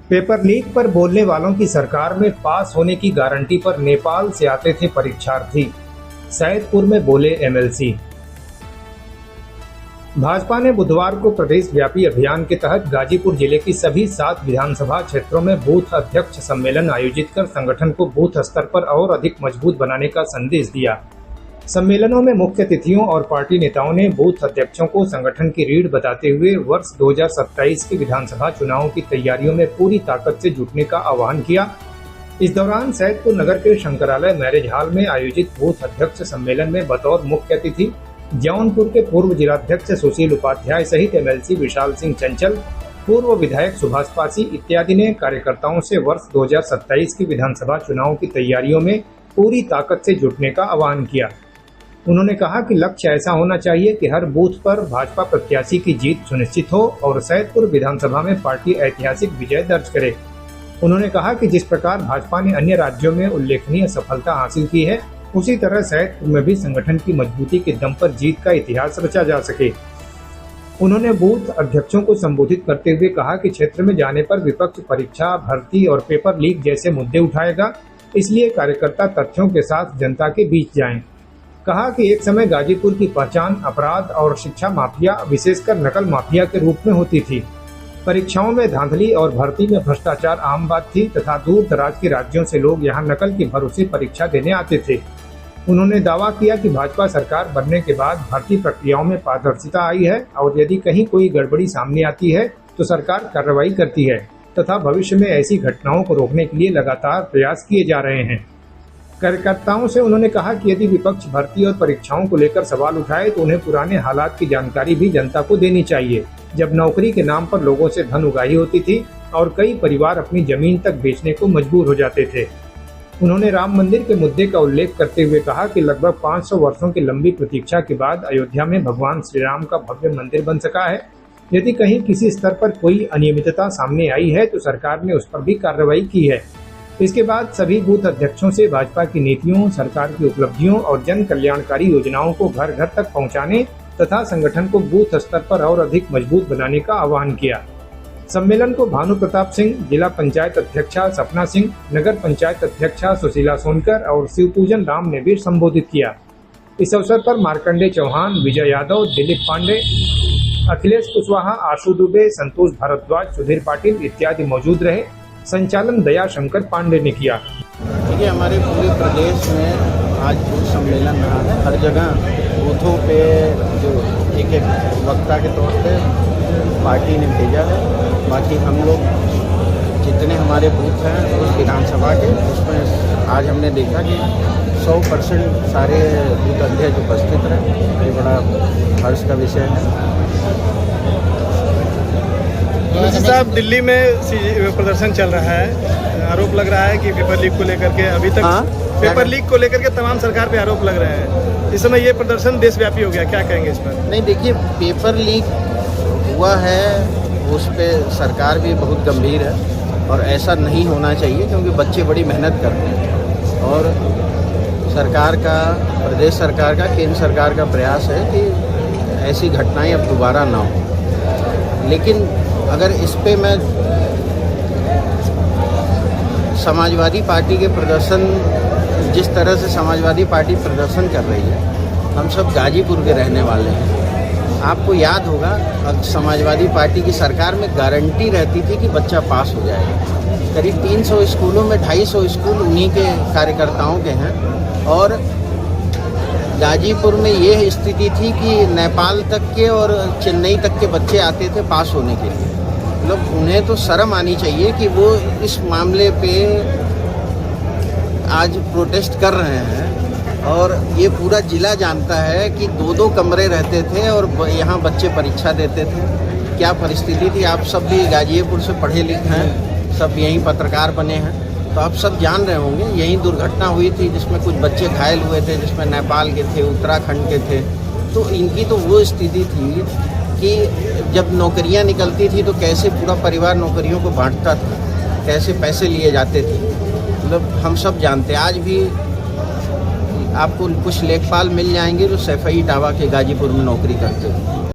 Paper leak पर बोलने वालों की सरकार में पास होने की गारंटी पर नेपाल से आते थे परीक्षार्थी, सैदपुर में बोले एमएलसी। भाजपा ने बुधवार को प्रदेश व्यापी अभियान के तहत गाजीपुर जिले की सभी 7 विधानसभा क्षेत्रों में बूथ अध्यक्ष सम्मेलन आयोजित कर संगठन को बूथ स्तर पर और अधिक मजबूत बनाने का संदेश दिया। सम्मेलनों में मुख्य अतिथियों और पार्टी नेताओं ने बूथ अध्यक्षों को संगठन की रीढ़ बताते हुए वर्ष 2027 के विधानसभा चुनावों की तैयारियों में पूरी ताकत से जुटने का आह्वान किया। इस दौरान सैदपुर नगर के शंकरालय मैरिज हॉल में आयोजित बूथ अध्यक्ष सम्मेलन में बतौर मुख्य अतिथि जौनपुर के पूर्व जिलाध्यक्ष सुशील उपाध्याय सहित एमएलसी विशाल सिंह चंचल, पूर्व विधायक सुभाष पासी इत्यादि ने कार्यकर्ताओं से वर्ष 2027 के विधानसभा चुनावों की तैयारियों में पूरी ताकत से जुटने का आह्वान किया। उन्होंने कहा कि लक्ष्य ऐसा होना चाहिए कि हर बूथ पर भाजपा प्रत्याशी की जीत सुनिश्चित हो और सैदपुर विधानसभा में पार्टी ऐतिहासिक विजय दर्ज करे। उन्होंने कहा कि जिस प्रकार भाजपा ने अन्य राज्यों में उल्लेखनीय सफलता हासिल की है, उसी तरह सैदपुर में भी संगठन की मजबूती के दम पर जीत का इतिहास रचा जा सके। उन्होंने बूथ अध्यक्षों को संबोधित करते हुए कहा कि क्षेत्र में जाने पर विपक्ष परीक्षा, भर्ती और पेपर लीक जैसे मुद्दे उठाएगा, इसलिए कार्यकर्ता तथ्यों के साथ जनता के बीच जाएं। कहा कि एक समय गाजीपुर की पहचान अपराध और शिक्षा माफिया, विशेषकर नकल माफिया के रूप में होती थी। परीक्षाओं में धांधली और भर्ती में भ्रष्टाचार आम बात थी तथा दूर दराज के राज्यों से लोग यहां नकल के भरोसे परीक्षा देने आते थे। उन्होंने दावा किया कि भाजपा सरकार बनने के बाद भर्ती प्रक्रियाओं में पारदर्शिता आई है और यदि कहीं कोई गड़बड़ी सामने आती है तो सरकार कार्रवाई करती है तथा भविष्य में ऐसी घटनाओं को रोकने के लिए लगातार प्रयास किए जा रहे हैं। कार्यकर्ताओं से उन्होंने कहा कि यदि विपक्ष भर्ती और परीक्षाओं को लेकर सवाल उठाए तो उन्हें पुराने हालात की जानकारी भी जनता को देनी चाहिए, जब नौकरी के नाम पर लोगों से धन उगाही होती थी और कई परिवार अपनी जमीन तक बेचने को मजबूर हो जाते थे। उन्होंने राम मंदिर के मुद्दे का उल्लेख करते हुए कहा कि लगभग 500 वर्षों की लंबी प्रतीक्षा के बाद अयोध्या में भगवान श्री राम का भव्य मंदिर बन सका है। यदि कहीं किसी स्तर पर कोई अनियमितता सामने आई है तो सरकार ने उस पर भी कार्रवाई की है। इसके बाद सभी बूथ अध्यक्षों से भाजपा की नीतियों, सरकार की उपलब्धियों और जन कल्याणकारी योजनाओं को घर घर तक पहुंचाने तथा संगठन को बूथ स्तर पर और अधिक मजबूत बनाने का आह्वान किया। सम्मेलन को भानु प्रताप सिंह, जिला पंचायत अध्यक्षा सपना सिंह, नगर पंचायत अध्यक्षा सुशीला सोनकर और शिवपूजन राम ने भी संबोधित किया। इस अवसर पर मार्कंडे चौहान, विजय यादव, दिलीप पांडे, अखिलेश कुशवाहा, आशु दुबे, संतोष भारद्वाज, सुधीर पाटिल इत्यादि मौजूद रहे। संचालन दया शंकर पांडे ने किया। देखिए, हमारे पूरे प्रदेश में आज बूथ सम्मेलन रहा है। हर जगह बूथों पे जो एक वक्ता के तौर पे पार्टी ने भेजा है। बाकी हम लोग जितने हमारे बूथ हैं उस विधानसभा के, उसमें आज हमने देखा कि 100% सारे बूथ अध्यक्ष उपस्थित रहे। ये बड़ा हर्ष का विषय है। साहब, दिल्ली में प्रदर्शन चल रहा है, आरोप लग रहा है कि पेपर लीक को लेकर के अभी तक पेपर लीक को लेकर के तमाम सरकार पे आरोप लग रहे हैं। इस समय ये प्रदर्शन देशव्यापी हो गया, क्या कहेंगे इस पर? नहीं, देखिए, पेपर लीक हुआ है, उस पर सरकार भी बहुत गंभीर है और ऐसा नहीं होना चाहिए क्योंकि बच्चे बड़ी मेहनत करते हैं और सरकार का, प्रदेश सरकार का, केंद्र सरकार का प्रयास है कि ऐसी घटनाएं अब दोबारा ना हो। लेकिन अगर इस पे मैं समाजवादी पार्टी के प्रदर्शन, जिस तरह से समाजवादी पार्टी प्रदर्शन कर रही है, हम सब गाजीपुर के रहने वाले हैं। आपको याद होगा समाजवादी पार्टी की सरकार में गारंटी रहती थी कि बच्चा पास हो जाएगा। करीब 300 स्कूलों में 250 स्कूल उन्हीं के कार्यकर्ताओं के हैं और गाजीपुर में ये स्थिति थी कि नेपाल तक के और चेन्नई तक के बच्चे आते थे पास होने के लिए। मतलब उन्हें तो शर्म आनी चाहिए कि वो इस मामले पे आज प्रोटेस्ट कर रहे हैं और ये पूरा जिला जानता है कि 2-2 कमरे रहते थे और यहाँ बच्चे परीक्षा देते थे। क्या परिस्थिति थी? आप सब भी गाजीपुर से पढ़े लिखे हैं, सब यहीं पत्रकार बने हैं, तो आप सब जान रहे होंगे। यही दुर्घटना हुई थी जिसमें कुछ बच्चे घायल हुए थे, जिसमें नेपाल के थे, उत्तराखंड के थे। तो इनकी तो वो स्थिति थी कि जब नौकरियां निकलती थी तो कैसे पूरा परिवार नौकरियों को बांटता था, कैसे पैसे लिए जाते थे, मतलब हम सब जानते हैं। आज भी आपको कुछ लेखपाल मिल जाएंगे जो सैफई टावा के गाजीपुर में नौकरी करते हैं।